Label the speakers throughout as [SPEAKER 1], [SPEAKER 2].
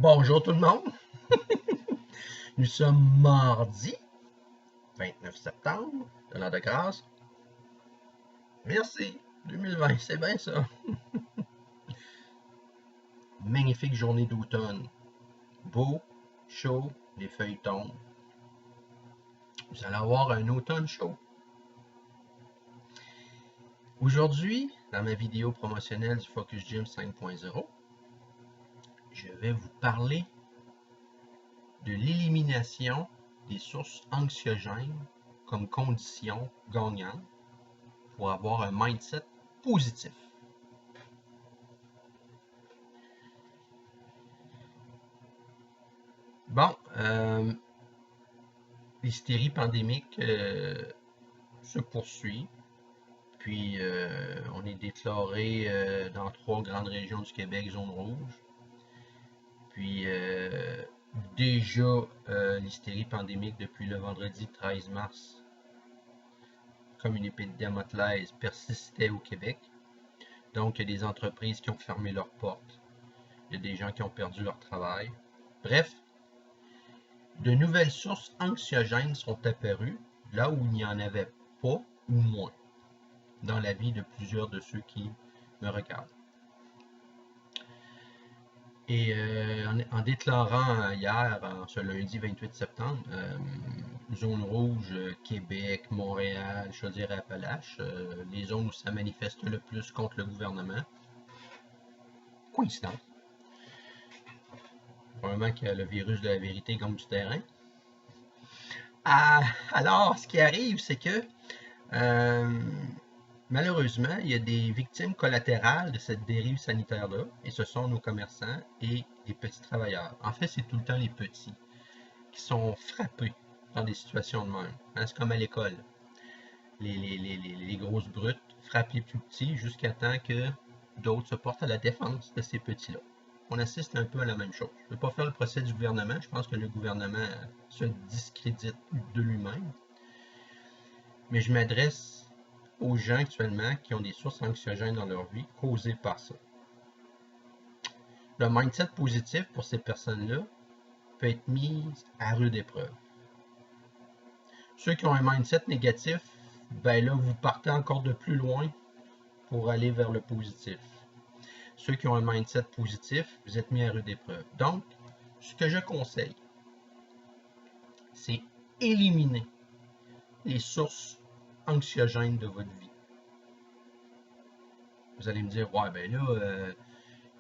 [SPEAKER 1] Bonjour tout le monde, nous sommes mardi 29 septembre de l'an de grâce. Merci, 2020, c'est bien ça. Magnifique journée d'automne, beau, chaud, les feuilles tombent. Vous allez avoir un automne chaud. Aujourd'hui, dans ma vidéo promotionnelle du Focus Gym 5.0, je vais vous parler de l'élimination des sources anxiogènes comme condition gagnante pour avoir un mindset positif. Bon, l'hystérie pandémique se poursuit, puis on est déclaré dans 3 grandes régions du Québec zone rouge. Puis déjà l'hystérie pandémique depuis le vendredi 13 mars, comme une épée de Damoclès, persistait au Québec. Donc il y a des entreprises qui ont fermé leurs portes, il y a des gens qui ont perdu leur travail. Bref, de nouvelles sources anxiogènes sont apparues là où il n'y en avait pas ou moins dans la vie de plusieurs de ceux qui me regardent. Et en déclarant hier, ce lundi 28 septembre, zone rouge, Québec, Montréal, Chaudière-Appalaches, les zones où ça manifeste le plus contre le gouvernement. Coïncidence. Probablement que le virus de la vérité gagne du terrain. Alors, ce qui arrive, c'est que malheureusement, il y a des victimes collatérales de cette dérive sanitaire-là, et ce sont nos commerçants et les petits travailleurs. En fait, c'est tout le temps les petits qui sont frappés dans des situations de même. Hein, c'est comme à l'école. Les grosses brutes frappent les plus petits jusqu'à temps que d'autres se portent à la défense de ces petits-là. On assiste un peu à la même chose. Je ne veux pas faire le procès du gouvernement. Je pense que le gouvernement se discrédite de lui-même. Mais je m'adresse aux gens actuellement qui ont des sources anxiogènes dans leur vie causées par ça. Le mindset positif pour ces personnes-là peut être mis à rude épreuve. Ceux qui ont un mindset négatif, ben là, vous partez encore de plus loin pour aller vers le positif. Ceux qui ont un mindset positif, vous êtes mis à rude épreuve. Donc, ce que je conseille, c'est éliminer les sources anxiogènes de votre vie. Vous allez me dire, ouais, ben là,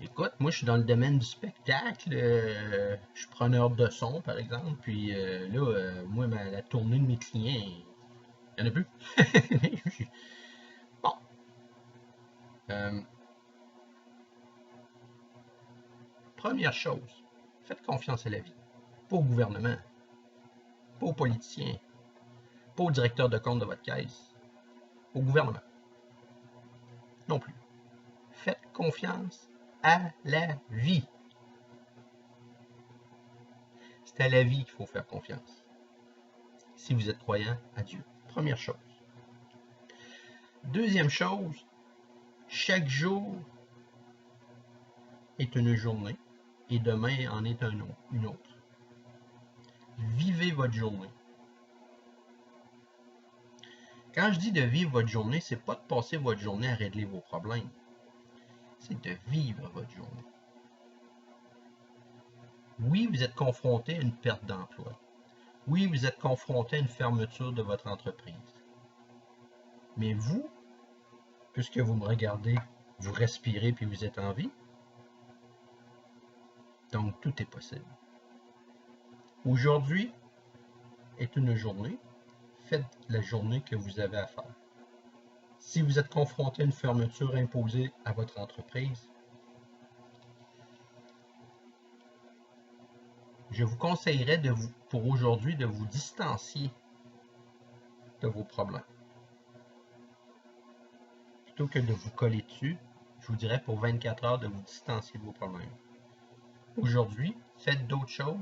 [SPEAKER 1] écoute, moi je suis dans le domaine du spectacle, je suis preneur de son par exemple, puis là, moi la tournée de mes clients, il n'y en a plus. Bon. Première chose, faites confiance à la vie. Pas au gouvernement, pas aux politiciens, pas au directeur de compte de votre caisse, au gouvernement. Non plus. Faites confiance à la vie. C'est à la vie qu'il faut faire confiance. Si vous êtes croyant à Dieu. Première chose. Deuxième chose, chaque jour est une journée et demain en est une autre. Vivez votre journée. Quand je dis de vivre votre journée, c'est pas de passer votre journée à régler vos problèmes. C'est de vivre votre journée. Oui, vous êtes confronté à une perte d'emploi. Oui, vous êtes confronté à une fermeture de votre entreprise. Mais vous, puisque vous me regardez, vous respirez puis vous êtes en vie. Donc, tout est possible. Aujourd'hui est une journée. Faites la journée que vous avez à faire. Si vous êtes confronté à une fermeture imposée à votre entreprise, je vous conseillerais pour aujourd'hui de vous distancier de vos problèmes. Plutôt que de vous coller dessus, je vous dirais pour 24 heures de vous distancier de vos problèmes. Aujourd'hui, faites d'autres choses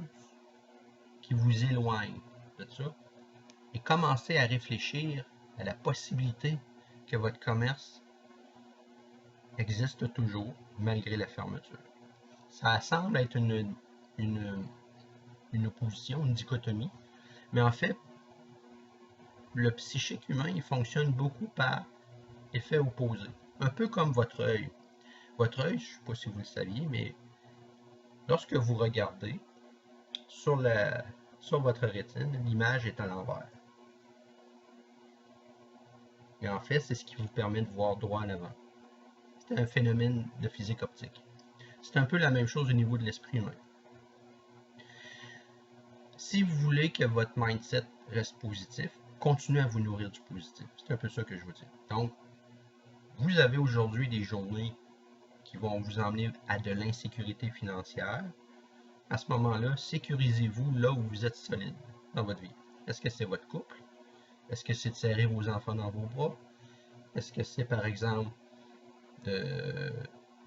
[SPEAKER 1] qui vous éloignent de ça et commencez à réfléchir à la possibilité que votre commerce existe toujours malgré la fermeture. Ça semble être une une opposition, une dichotomie. Mais en fait, le psychique humain, il fonctionne beaucoup par effet opposé. Un peu comme votre œil. Votre œil, je ne sais pas si vous le saviez, mais lorsque vous regardez sur votre rétine, l'image est à l'envers. Et en fait, c'est ce qui vous permet de voir droit en avant. C'est un phénomène de physique optique. C'est un peu la même chose au niveau de l'esprit humain. Si vous voulez que votre mindset reste positif, continuez à vous nourrir du positif. C'est un peu ça que je vous dis. Donc, vous avez aujourd'hui des journées qui vont vous emmener à de l'insécurité financière. À ce moment-là, sécurisez-vous là où vous êtes solide dans votre vie. Est-ce que c'est votre couple? Est-ce que c'est de serrer vos enfants dans vos bras? Est-ce que c'est, par exemple, de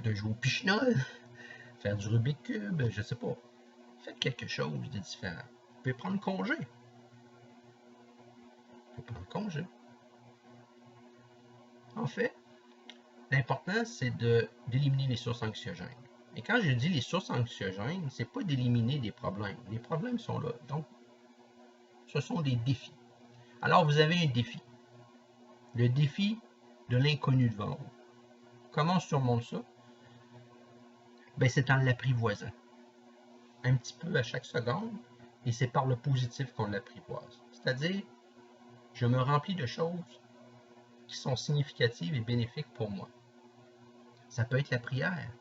[SPEAKER 1] jouer au pichenol? Faire du Rubik's Cube? Je ne sais pas. Faites quelque chose de différent. Vous pouvez prendre congé. Vous pouvez prendre congé. En fait, l'important, c'est d'éliminer les sources anxiogènes. Et quand je dis les sources anxiogènes, c'est pas d'éliminer des problèmes. Les problèmes sont là. Donc, ce sont des défis. Alors, vous avez un défi. Le défi de l'inconnu devant vous. Comment on surmonte ça? Ben, c'est en l'apprivoisant. Un petit peu à chaque seconde. Et c'est par le positif qu'on l'apprivoise. C'est-à-dire, je me remplis de choses qui sont significatives et bénéfiques pour moi. Ça peut être la prière.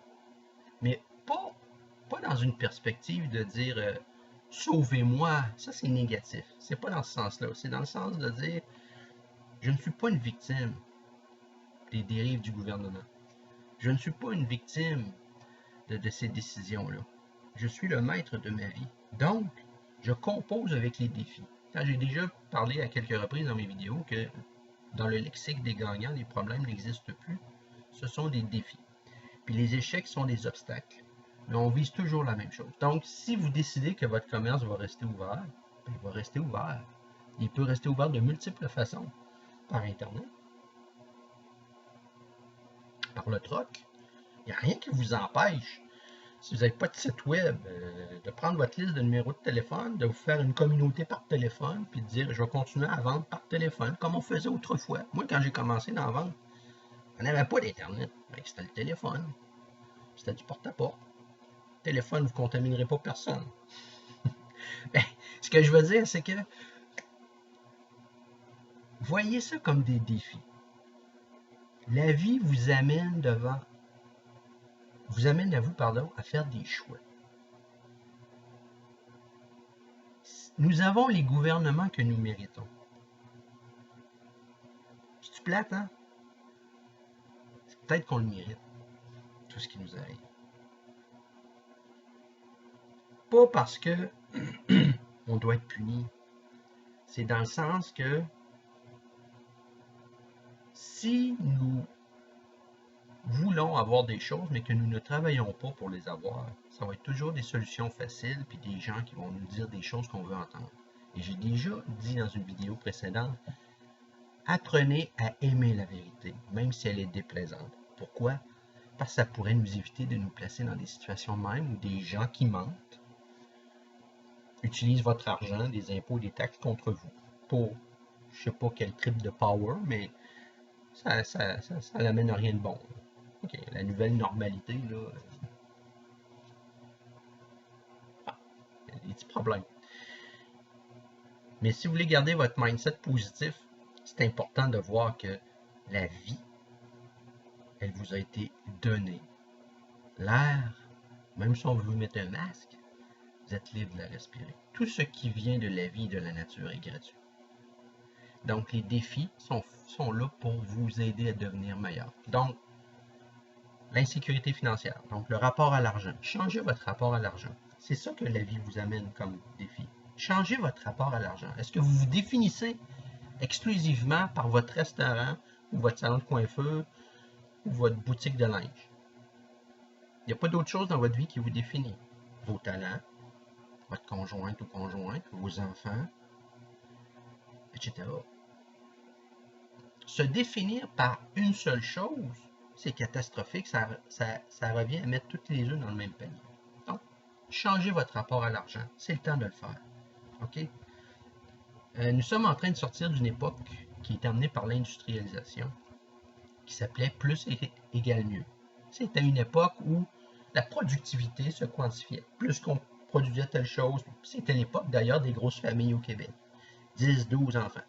[SPEAKER 1] Mais pas dans une perspective de dire sauvez-moi, ça c'est négatif. C'est pas dans ce sens-là. C'est dans le sens de dire je ne suis pas une victime des dérives du gouvernement. Je ne suis pas une victime de ces décisions-là. Je suis le maître de ma vie. Donc, je compose avec les défis. Quand j'ai déjà parlé à quelques reprises dans mes vidéos que dans le lexique des gagnants, les problèmes n'existent plus. Ce sont des défis. Puis les échecs sont des obstacles. Mais on vise toujours la même chose. Donc, si vous décidez que votre commerce va rester ouvert, ben, il va rester ouvert. Il peut rester ouvert de multiples façons. Par Internet, par le troc. Il n'y a rien qui vous empêche, si vous n'avez pas de site web, de prendre votre liste de numéros de téléphone, de vous faire une communauté par téléphone, puis de dire je vais continuer à vendre par téléphone, comme on faisait autrefois. Moi, quand j'ai commencé d'en vendre, on n'avait pas d'Internet. Ben, c'était le téléphone. C'était du porte-à-porte. Téléphone, vous ne contaminerez pas personne. Ben, ce que je veux dire, c'est que voyez ça comme des défis. La vie vous amène à vous, à faire des choix. Nous avons les gouvernements que nous méritons. C'est-tu plate, hein? Peut-être qu'on le mérite, tout ce qui nous arrive. Pas parce que on doit être puni. C'est dans le sens que si nous voulons avoir des choses, mais que nous ne travaillons pas pour les avoir, ça va être toujours des solutions faciles, puis des gens qui vont nous dire des choses qu'on veut entendre. Et j'ai déjà dit dans une vidéo précédente, apprenez à aimer la vérité, même si elle est déplaisante. Pourquoi? Parce que ça pourrait nous éviter de nous placer dans des situations même où des gens qui mentent utilisent votre argent, des impôts, des taxes contre vous pour je sais pas quel trip de power, mais ça n'amène à rien de bon. Okay, la nouvelle normalité, là, il y a des petits problèmes. Mais si vous voulez garder votre mindset positif, c'est important de voir que la vie, elle vous a été donnée. L'air, même si on veut vous mettre un masque, vous êtes libre de la respirer. Tout ce qui vient de la vie et de la nature est gratuit. Donc, les défis sont là pour vous aider à devenir meilleur. Donc, l'insécurité financière, donc le rapport à l'argent. Changez votre rapport à l'argent. C'est ça que la vie vous amène comme défi. Changez votre rapport à l'argent. Est-ce que vous vous définissez exclusivement par votre restaurant ou votre salon de coiffure ou votre boutique de linge? Il n'y a pas d'autre chose dans votre vie qui vous définit. Vos talents, votre conjointe ou conjoint, vos enfants, etc. Se définir par une seule chose, c'est catastrophique, ça revient à mettre toutes les œufs dans le même panier. Donc, changez votre rapport à l'argent. C'est le temps de le faire. OK? Nous sommes en train de sortir d'une époque qui est amenée par l'industrialisation, qui s'appelait plus égale mieux. C'était une époque où la productivité se quantifiait. Plus qu'on produisait telle chose, c'était l'époque d'ailleurs des grosses familles au Québec. 10, 12 enfants.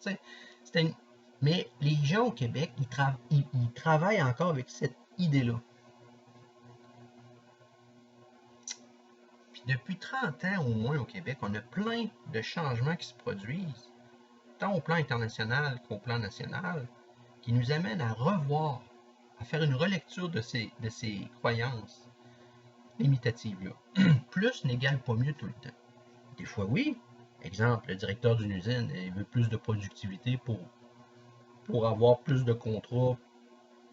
[SPEAKER 1] Mais les gens au Québec, ils travaillent encore avec cette idée-là. Puis depuis 30 ans au moins au Québec, on a plein de changements qui se produisent, tant au plan international qu'au plan national, qui nous amènent à revoir, à faire une relecture de ces croyances limitatives-là. Plus n'égale pas mieux tout le temps. Des fois, oui. Exemple, le directeur d'une usine, il veut plus de productivité pour avoir plus de contrats,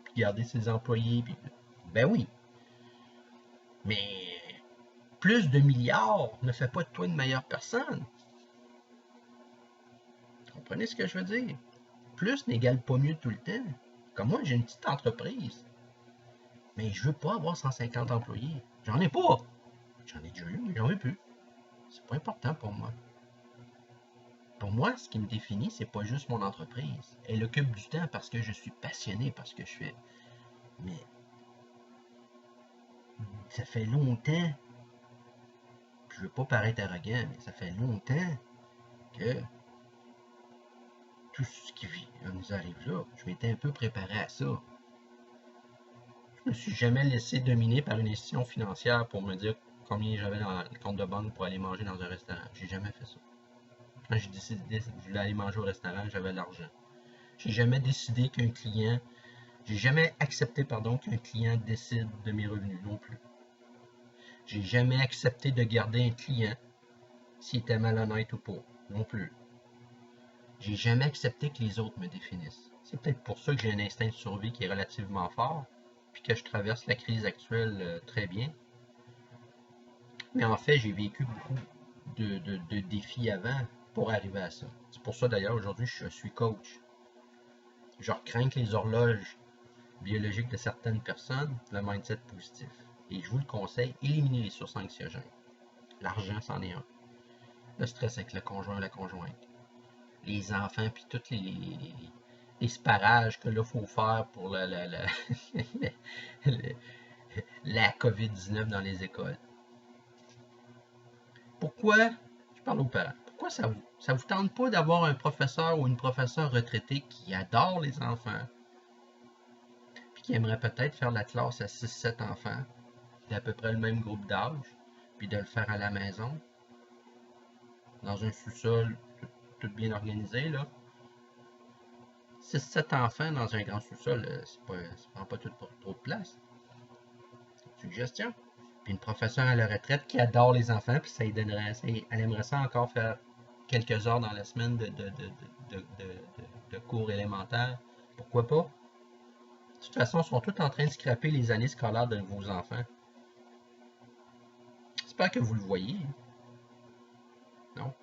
[SPEAKER 1] puis garder ses employés. Puis, ben oui. Mais plus de milliards ne fait pas de toi une meilleure personne. Vous comprenez ce que je veux dire? Plus n'égale pas mieux tout le temps. Comme moi, j'ai une petite entreprise. Mais je veux pas avoir 150 employés. J'en ai pas. J'en ai déjà eu, mais j'en veux plus. C'est pas important pour moi. Pour moi, ce qui me définit, c'est pas juste mon entreprise. Elle occupe du temps parce que je suis passionné par ce que je fais. Mais ça fait longtemps, puis je veux pas paraître arrogant, mais ça fait longtemps que tout ce qui nous arrive là, je m'étais un peu préparé à ça. Je me suis jamais laissé dominer par une institution financière pour me dire combien j'avais dans le compte de banque pour aller manger dans un restaurant. J'ai jamais fait ça. Quand j'ai décidé que je voulais aller manger au restaurant, j'avais l'argent. J'ai jamais décidé qu'un client, j'ai jamais accepté, pardon, qu'un client décide de mes revenus non plus. J'ai jamais accepté de garder un client s'il était malhonnête ou pas non plus. J'ai jamais accepté que les autres me définissent. C'est peut-être pour ça que j'ai un instinct de survie qui est relativement fort, puis que je traverse la crise actuelle très bien. Mais en fait, j'ai vécu beaucoup de défis avant pour arriver à ça. C'est pour ça d'ailleurs aujourd'hui je suis coach. Je recrains les horloges biologiques de certaines personnes, le mindset positif. Et je vous le conseille, éliminez les sources anxiogènes. L'argent, c'en est un. Le stress avec le conjoint ou la conjointe. Les enfants, puis tous les sparages que là, il faut faire pour la COVID-19 dans les écoles. Pourquoi, je parle aux parents, pourquoi ça vous tente pas d'avoir un professeur ou une professeure retraitée qui adore les enfants, puis qui aimerait peut-être faire la classe à 6-7 enfants, d'à peu près le même groupe d'âge, puis de le faire à la maison, dans un sous-sol tout bien organisé, là. 6-7 enfants dans un grand sous-sol, ça prend pas trop de place. Suggestion. Puis une professeure à la retraite qui adore les enfants, puis ça lui donnerait, elle aimerait ça encore faire quelques heures dans la semaine de cours élémentaires. Pourquoi pas? De toute façon, ils sont tous en train de scraper les années scolaires de vos enfants. J'espère que vous le voyez. Non?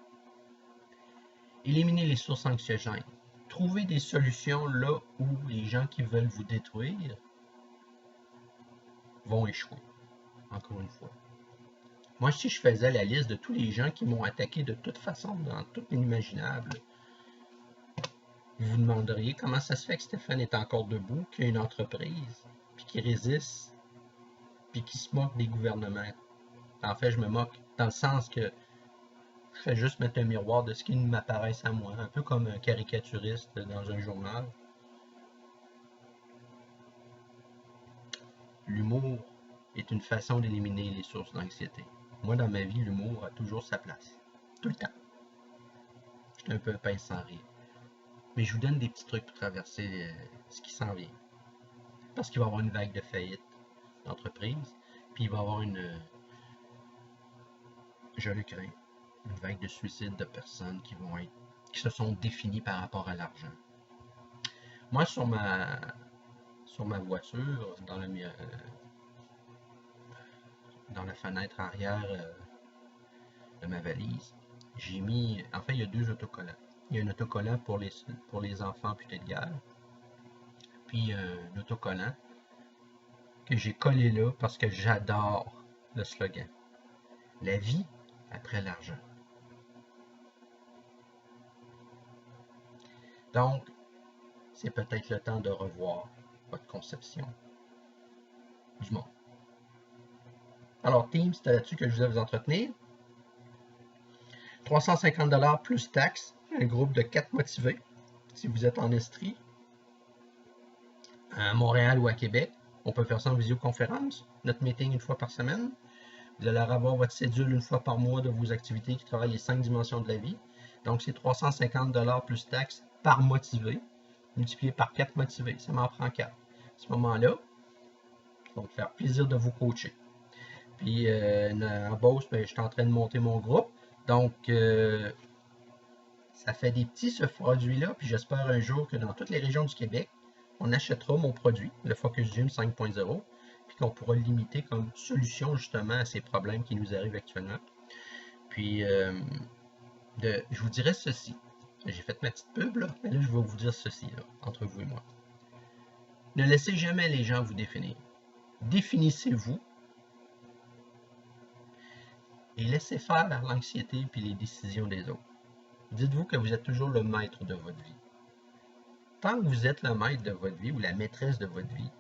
[SPEAKER 1] Éliminez les sources anxiogènes. Trouvez des solutions là où les gens qui veulent vous détruire vont échouer. Encore une fois. Moi, si je faisais la liste de tous les gens qui m'ont attaqué de toute façon, dans tout l'inimaginable, vous vous demanderiez comment ça se fait que Stéphane est encore debout, qu'il a une entreprise, puis qu'il résiste, puis qu'il se moque des gouvernements. En fait, je me moque dans le sens que je fais juste mettre un miroir de ce qui m'apparaît à moi, un peu comme un caricaturiste dans un journal. L'humour est une façon d'éliminer les sources d'anxiété. Moi, dans ma vie, l'humour a toujours sa place. Tout le temps. Je suis un peu pince sans rire. Mais je vous donne des petits trucs pour traverser ce qui s'en vient. Parce qu'il va y avoir une vague de faillite d'entreprise, puis il va y avoir je le crains, une vague de suicides de personnes qui se sont définies par rapport à l'argent. Moi, sur ma voiture, dans la fenêtre arrière de ma valise, j'ai mis, en fait, il y a 2 autocollants. Il y a un autocollant pour les enfants amputés de guerre, puis un autocollant que j'ai collé là parce que j'adore le slogan. la vie après l'argent. Donc, c'est peut-être le temps de revoir votre conception du monde. Alors, team, c'était là-dessus que je voulais vous entretenir. 350 $ plus taxes, un groupe de 4 motivés, si vous êtes en Estrie, à Montréal ou à Québec. On peut faire ça en visioconférence, notre meeting une fois par semaine. Vous allez avoir votre cédule une fois par mois de vos activités qui travaillent les 5 dimensions de la vie. Donc, c'est 350 $ plus taxes par motivé, multiplié par 4 motivés. Ça m'en prend 4. À ce moment-là, ça va me faire plaisir de vous coacher. Puis, en Beauce, je suis en train de monter mon groupe. Donc, ça fait des petits, ce produit-là. Puis, j'espère un jour que dans toutes les régions du Québec, on achètera mon produit, le Focus Gym 5.0, puis qu'on pourra le limiter comme solution justement à ces problèmes qui nous arrivent actuellement. Puis, je vous dirais ceci. J'ai fait ma petite pub, là, mais là, je vais vous dire ceci, là, entre vous et moi. Ne laissez jamais les gens vous définir. Définissez-vous et laissez faire l'anxiété puis les décisions des autres. Dites-vous que vous êtes toujours le maître de votre vie. Tant que vous êtes le maître de votre vie ou la maîtresse de votre vie,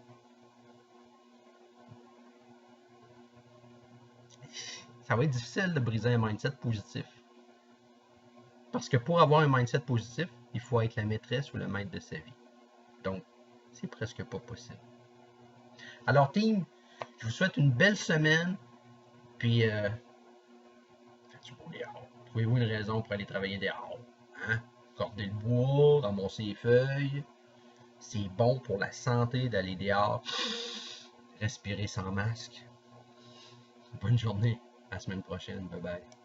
[SPEAKER 1] ça va être difficile de briser un mindset positif. Parce que pour avoir un mindset positif, il faut être la maîtresse ou le maître de sa vie. Donc, c'est presque pas possible. Alors, team, je vous souhaite une belle semaine. Puis, faites du beau dehors. Trouvez-vous une raison pour aller travailler dehors. Hein? Corder le bois, ramasser les feuilles. C'est bon pour la santé d'aller dehors. Respirer sans masque. Bonne journée. À la semaine prochaine. Bye bye.